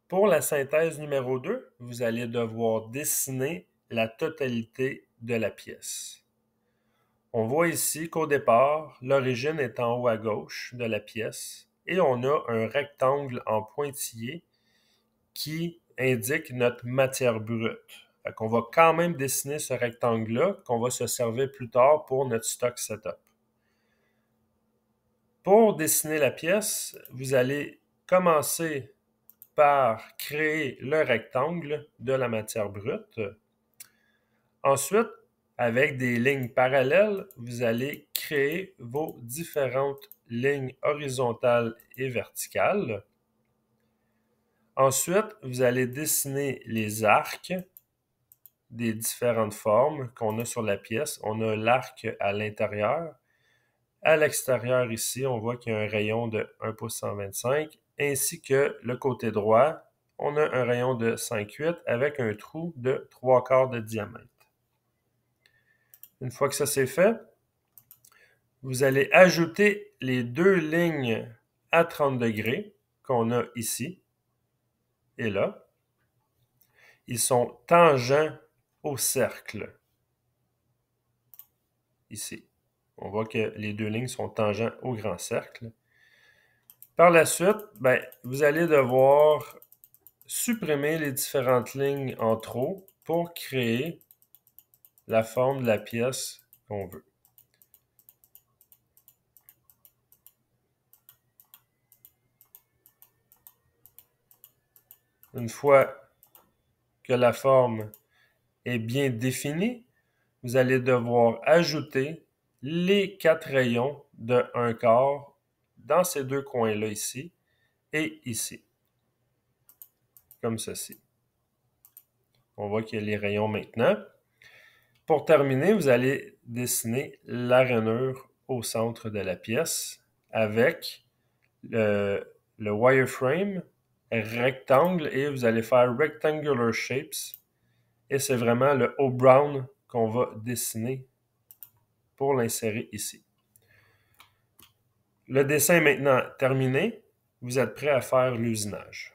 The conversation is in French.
Pour la synthèse numéro 2, vous allez devoir dessiner la totalité de la pièce. On voit ici qu'au départ, l'origine est en haut à gauche de la pièce et on a un rectangle en pointillé qui indique notre matière brute. Fait qu'on va quand même dessiner ce rectangle-là qu'on va se servir plus tard pour notre stock setup. Pour dessiner la pièce, vous allez commencer par créer le rectangle de la matière brute. Ensuite, avec des lignes parallèles, vous allez créer vos différentes lignes horizontales et verticales. Ensuite, vous allez dessiner les arcs des différentes formes qu'on a sur la pièce. On a l'arc à l'intérieur. À l'extérieur ici, on voit qu'il y a un rayon de 1 pouce 125, ainsi que le côté droit, on a un rayon de 5,8 avec un trou de 3/4 de diamètre. Une fois que ça c'est fait, vous allez ajouter les deux lignes à 30 degrés qu'on a ici et là. Ils sont tangents au cercle. Ici. On voit que les deux lignes sont tangents au grand cercle. Par la suite, vous allez devoir supprimer les différentes lignes en trop pour créer la forme de la pièce qu'on veut. Une fois que la forme est bien définie, vous allez devoir ajouter les 4 rayons de 1/4 dans ces deux coins-là ici et ici, comme ceci. On voit qu'il y a les rayons maintenant. Pour terminer, vous allez dessiner la rainure au centre de la pièce avec le wireframe rectangle et vous allez faire rectangular shapes et c'est vraiment le haut brown qu'on va dessiner pour l'insérer ici. Le dessin est maintenant terminé. Vous êtes prêt à faire l'usinage.